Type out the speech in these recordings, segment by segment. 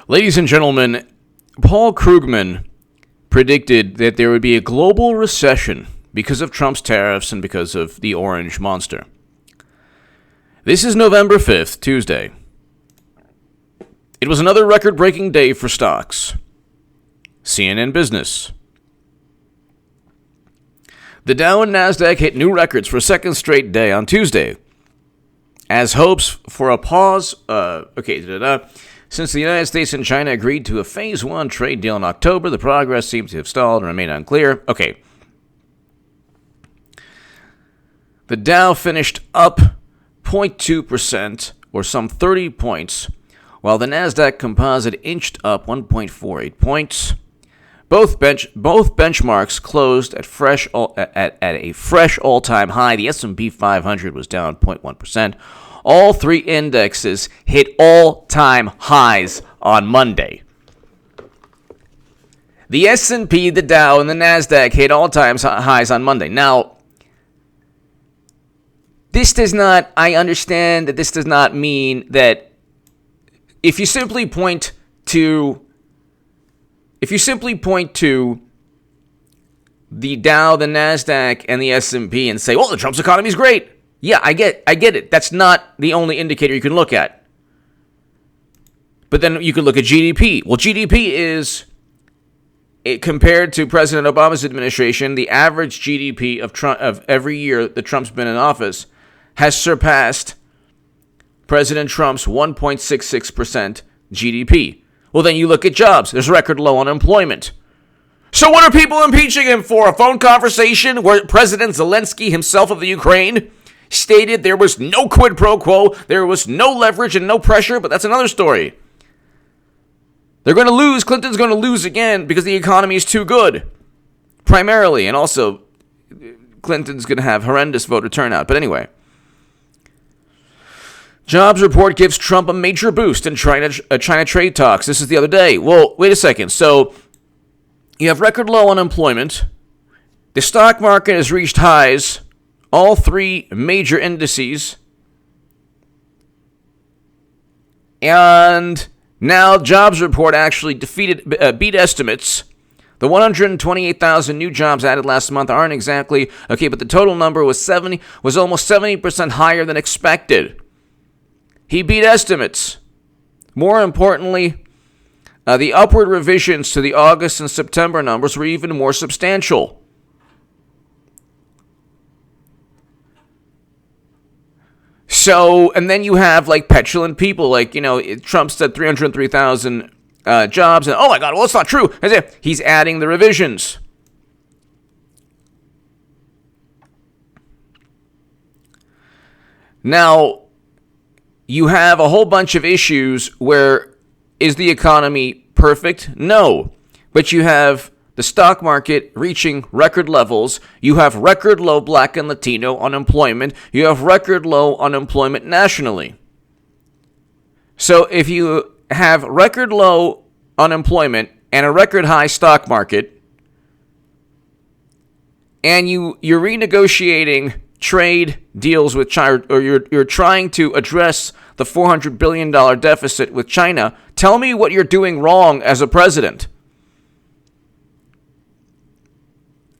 Ladies and gentlemen, Paul Krugman predicted that there would be a global recession because of Trump's tariffs and because of the orange monster. This is November 5th, Tuesday. It was another record-breaking day for stocks. CNN Business. The Dow and Nasdaq hit new records for a second straight day on Tuesday, as hopes for a pause. Since the United States and China agreed to a Phase 1 trade deal in October, the progress seems to have stalled and remain unclear. Okay. The Dow finished up 0.2%, or some 30 points, while the Nasdaq Composite inched up 1.48 points. Both benchmarks closed at a fresh all-time high. The S&P 500 was down 0.1%. All three indexes hit all-time highs on Monday. The S&P, the Dow, and the Nasdaq hit all-time highs on Monday. Now, I understand that this does not mean that if you simply point to the Dow, the Nasdaq, and the S&P and say, "Oh, the Trump's economy is great." Yeah, I get it. That's not the only indicator you can look at. But then you could look at GDP. Well, GDP is, compared to President Obama's administration, the average GDP of every year that Trump's been in office has surpassed President Trump's 1.66% GDP. Well, then you look at jobs. There's record low unemployment. So what are people impeaching him for? A phone conversation where President Zelensky himself of the Ukraine stated there was no quid pro quo, there was no leverage and no pressure, but that's another story. They're going to lose. Clinton's going to lose again because the economy is too good, primarily, and also Clinton's going to have horrendous voter turnout. But anyway, jobs report gives Trump a major boost in China trade talks. This is the other day. Well, wait a second. So you have record low unemployment. The stock market has reached highs. All three major indices. And now jobs report actually beat estimates. The 128,000 new jobs added last month aren't exactly okay, but the total number was almost 70% higher than expected. He beat estimates. More importantly, the upward revisions to the August and September numbers were even more substantial. So, and then you have like petulant people, like, Trump said 303,000 jobs, and oh my God, well, it's not true. He's adding the revisions. Now, you have a whole bunch of issues where is the economy perfect? No. But you have the stock market reaching record levels. You have record low Black and Latino unemployment. You have record low unemployment nationally. So if you have record low unemployment and a record high stock market, and you're renegotiating trade deals with China, or you're trying to address the $400 billion deficit with China, tell me what you're doing wrong as a president.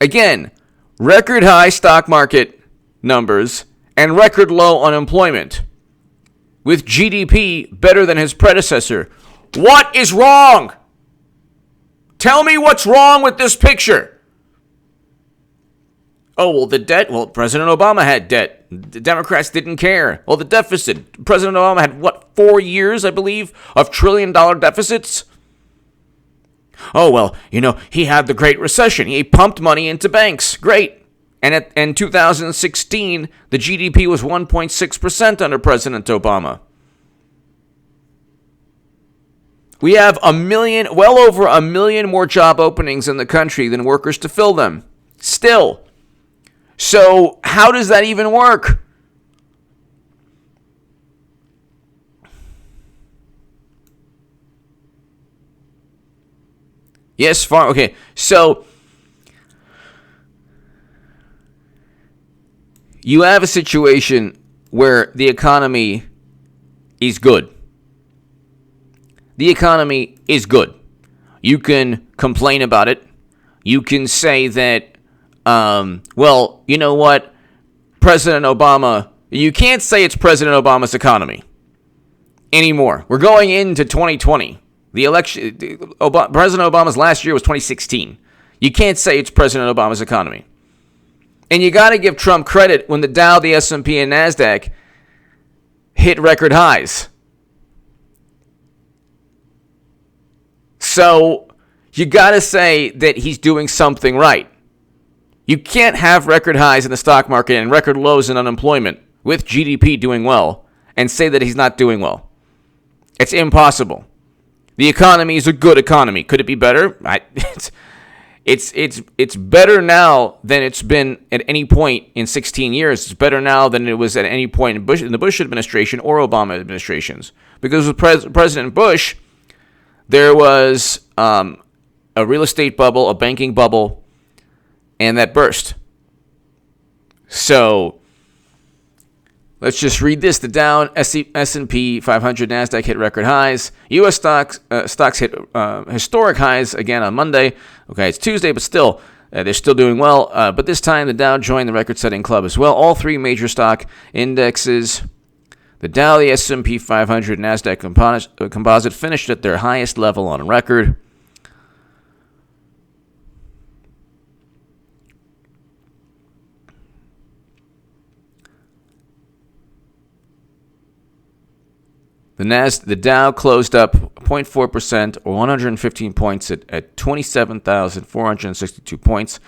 Again, record high stock market numbers and record low unemployment with GDP better than his predecessor. What is wrong? Tell me what's wrong with this picture. Oh, well, the debt. Well, President Obama had debt. The Democrats didn't care. Well, the deficit. President Obama had, 4 years, I believe, of trillion-dollar deficits? Oh, well, he had the Great Recession. He pumped money into banks. Great. And in 2016, the GDP was 1.6% under President Obama. We have well over a million more job openings in the country than workers to fill them. Still. So how does that even work? Yes, fine. Okay, so you have a situation where the economy is good. the economy is good. You can complain about it. You can say that, well, you know what? President Obama, you can't say it's President Obama's economy anymore. We're going into 2020. The election, President Obama's last year was 2016. You can't say it's President Obama's economy. And you got to give Trump credit when the Dow, the S&P, and Nasdaq hit record highs. So you got to say that he's doing something right. You can't have record highs in the stock market and record lows in unemployment with GDP doing well and say that he's not doing well. It's impossible. The economy is a good economy. Could it be better? It's better now than it's been at any point in 16 years. It's better now than it was at any point in the Bush administration or Obama administrations. Because with President Bush, there was a real estate bubble, a banking bubble, and that burst. So let's just read this. The Dow, S&P 500, Nasdaq hit record highs. U.S. stocks hit historic highs again on Monday. Okay, it's Tuesday, but still, they're still doing well. But this time, the Dow joined the record-setting club as well. All three major stock indexes, the Dow, the S&P 500, Nasdaq composite, finished at their highest level on record. The Dow closed up 0.4% or 115 points at 27,462 points,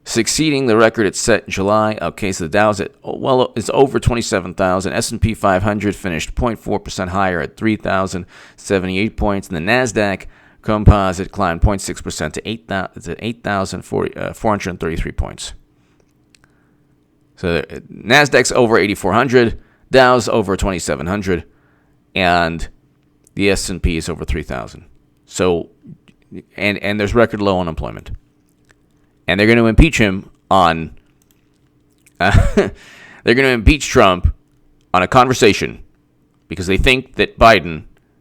succeeding the record it set in July. Okay, so the Dow's it's over 27,000. S&P 500 finished 0.4% higher at 3,078 points, and the Nasdaq composite climbed 0.6% to 8,433 points. So Nasdaq's over 8,400, Dow's over 2,700. And the S&P is over 3,000. So, and there's record low unemployment. And they're going to impeach him on, they're going to impeach Trump on a conversation because they think that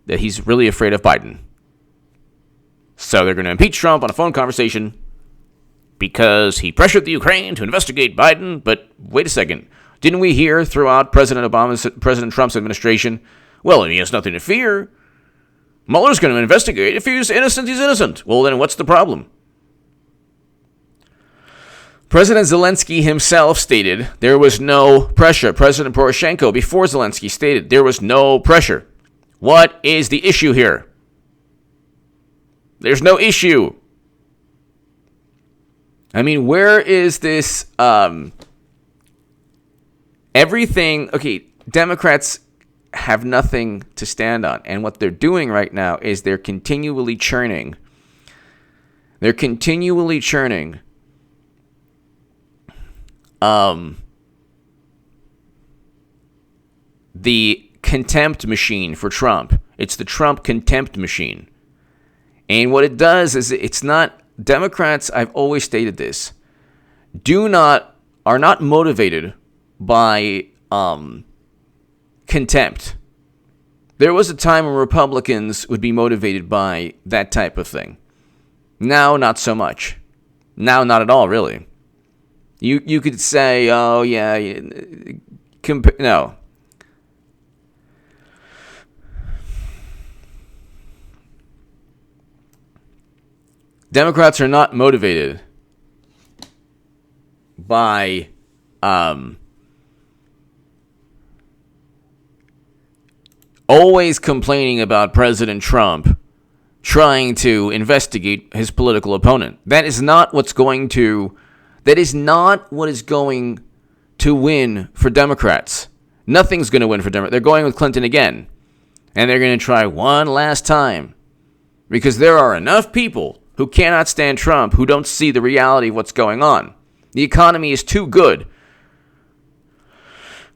he's really afraid of Biden. So they're going to impeach Trump on a phone conversation because he pressured the Ukraine to investigate Biden. But wait a second. Didn't we hear throughout President Trump's administration, well, he has nothing to fear. Mueller's going to investigate. If he's innocent, he's innocent. Well, then what's the problem? President Zelensky himself stated there was no pressure. President Poroshenko, before Zelensky, stated there was no pressure. What is the issue here? There's no issue. I mean, where is this? Everything. Okay, Democrats have nothing to stand on. And what they're doing right now is they're continually churning. The contempt machine for Trump. It's the Trump contempt machine. And what it does is it's not, Democrats, I've always stated this, are not motivated by contempt. There was a time when Republicans would be motivated by that type of thing. Now, not so much. Now, not at all, really. You could say, oh, yeah, no. Democrats are not motivated by always complaining about President Trump trying to investigate his political opponent. That is not what is going to win for Democrats. Nothing's going to win for Democrats. They're going with Clinton again. And they're going to try one last time. Because there are enough people who cannot stand Trump who don't see the reality of what's going on. The economy is too good.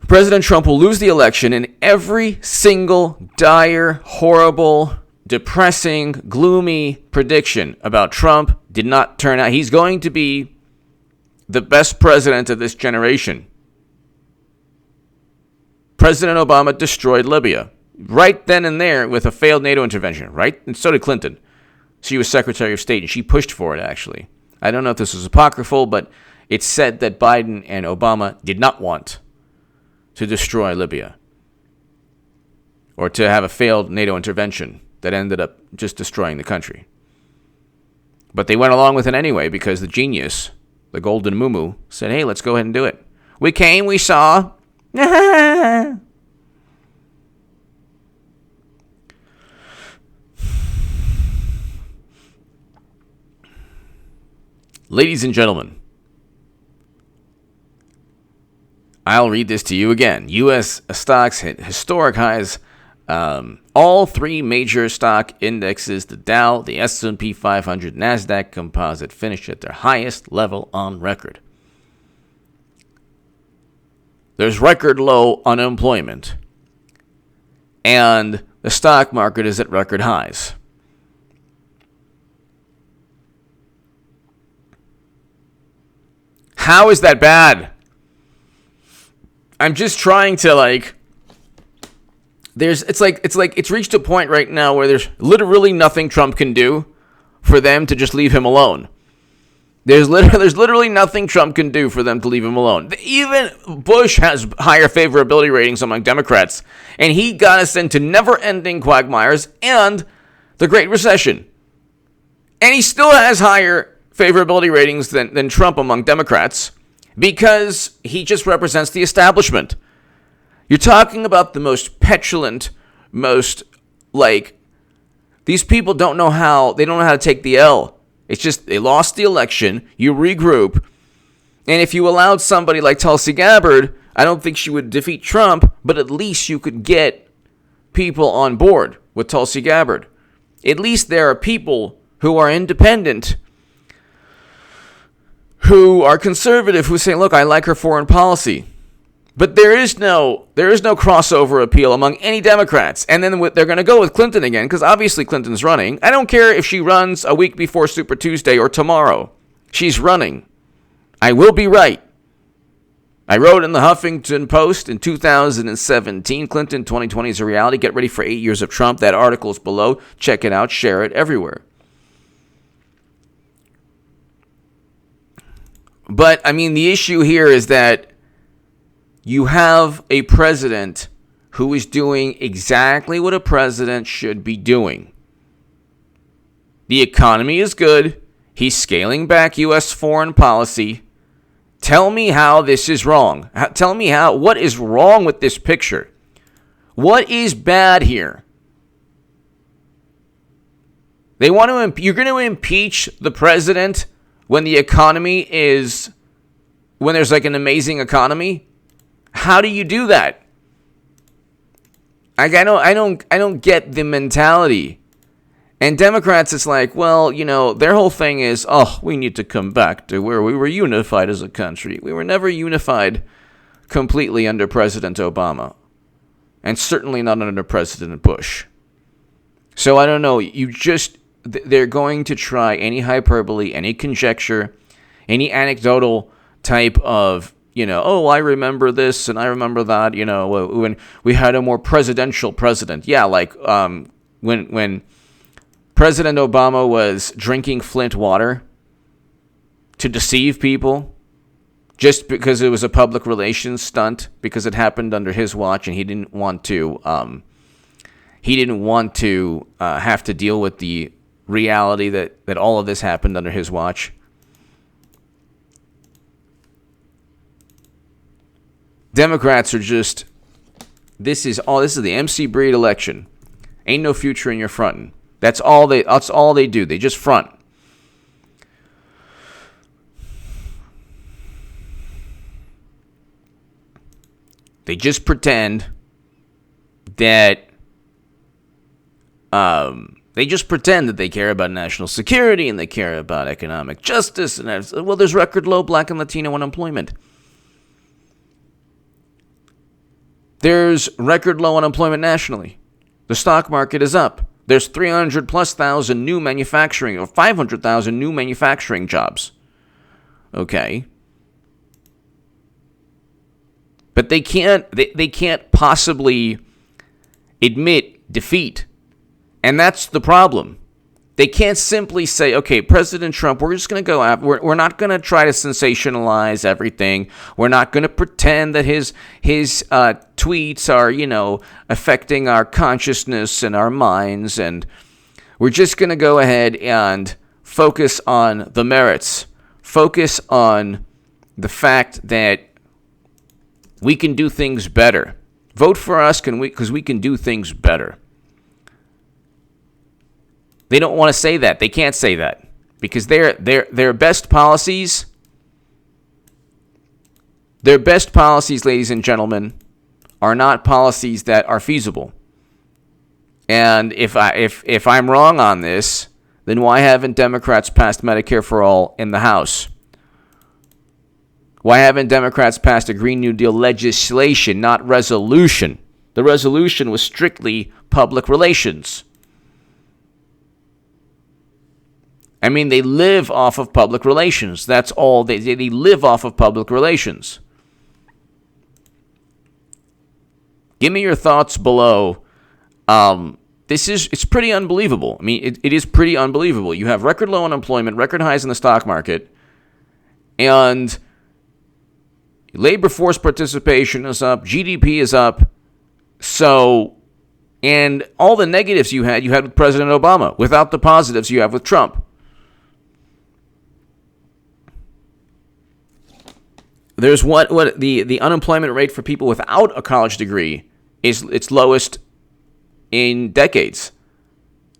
President Trump will lose the election, and every single dire, horrible, depressing, gloomy prediction about Trump did not turn out. He's going to be the best president of this generation. President Obama destroyed Libya. right then and there with a failed NATO intervention, right? And so did Clinton. She was Secretary of State, and she pushed for it, actually. I don't know if this was apocryphal, but it's said that Biden and Obama did not want to destroy Libya or to have a failed NATO intervention that ended up just destroying the country. But they went along with it anyway because the genius, the golden muumuu, said, hey, let's go ahead and do it. We came, we saw. Ladies and gentlemen, I'll read this to you again. U.S. stocks hit historic highs. All three major stock indexes, the Dow, the S&P 500, Nasdaq Composite, finished at their highest level on record. There's record low unemployment, and the stock market is at record highs. How is that bad? I'm just trying to it's reached a point right now where there's literally nothing Trump can do for them to just leave him alone. There's literally nothing Trump can do for them to leave him alone. Even Bush has higher favorability ratings among Democrats, and he got us into never-ending quagmires and the Great Recession. And he still has higher favorability ratings than Trump among Democrats because he just represents the establishment. You're talking about the most petulant, these people don't know how to take the L. It's just they lost the election, you regroup, and if you allowed somebody like Tulsi Gabbard, I don't think she would defeat Trump, but at least you could get people on board with Tulsi Gabbard. At least there are people who are independent, who are conservative, who say, look, I like her foreign policy. But there is no crossover appeal among any Democrats. And then they're going to go with Clinton again, because obviously Clinton's running. I don't care if she runs a week before Super Tuesday or tomorrow. She's running. I will be right. I wrote in the Huffington Post in 2017, Clinton 2020 is a reality. Get ready for 8 years of Trump. That article is below. Check it out. Share it everywhere. But, the issue here is that you have a president who is doing exactly what a president should be doing. The economy is good. He's scaling back U.S. foreign policy. Tell me how this is wrong. Tell me what is wrong with this picture. What is bad here? You're going to impeach the president when there's an amazing economy? How do you do that? I don't get the mentality. And Democrats, it's like, well, their whole thing is, we need to come back to where we were unified as a country. We were never unified completely under President Obama. And certainly not under President Bush. So I don't know. They're going to try any hyperbole, any conjecture, any anecdotal type of, I remember this and I remember that, when we had a more presidential president. Yeah, when President Obama was drinking Flint water to deceive people just because it was a public relations stunt, because it happened under his watch and he didn't want to have to deal with the reality that all of this happened under his watch. Democrats are just, this is the MC Breed election. Ain't no future in your frontin'. That's all they do. They just front. They just pretend that they care about national security and they care about economic justice and there's record low Black and Latino unemployment. There's record low unemployment nationally. The stock market is up. There's 300,000+ new manufacturing or 500,000 new manufacturing jobs. Okay. But they can't possibly admit defeat. And that's the problem. They can't simply say, okay, President Trump, we're just going to go out. We're not going to try to sensationalize everything. We're not going to pretend that his tweets are, affecting our consciousness and our minds. And we're just going to go ahead and focus on the merits. Focus on the fact that we can do things better. Vote for us because we can do things better. They don't want to say that. They can't say that because their best policies, ladies and gentlemen, are not policies that are feasible. And if I'm wrong on this, then why haven't Democrats passed Medicare for all in the House? Why haven't Democrats passed a Green New Deal legislation, not resolution? The resolution was strictly public relations. I mean, they live off of public relations. That's all. They live off of public relations. Give me your thoughts below. It's pretty unbelievable. I mean, it is pretty unbelievable. You have record low unemployment, record highs in the stock market, and labor force participation is up, GDP is up. So, and all the negatives you had with President Obama, without the positives you have with Trump. There's what the unemployment rate for people without a college degree is its lowest in decades.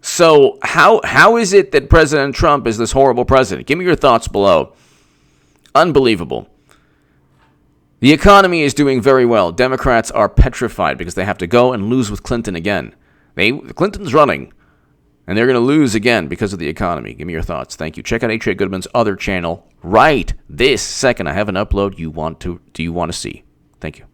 So how is it that President Trump is this horrible president? Give me your thoughts below. Unbelievable. The economy is doing very well. Democrats are petrified because they have to go and lose with Clinton again. Clinton's running, and they're going to lose again because of the economy. Give me your thoughts. Thank you. Check out H.A. Goodman's other channel right this second. I have an upload you want to see. Thank you.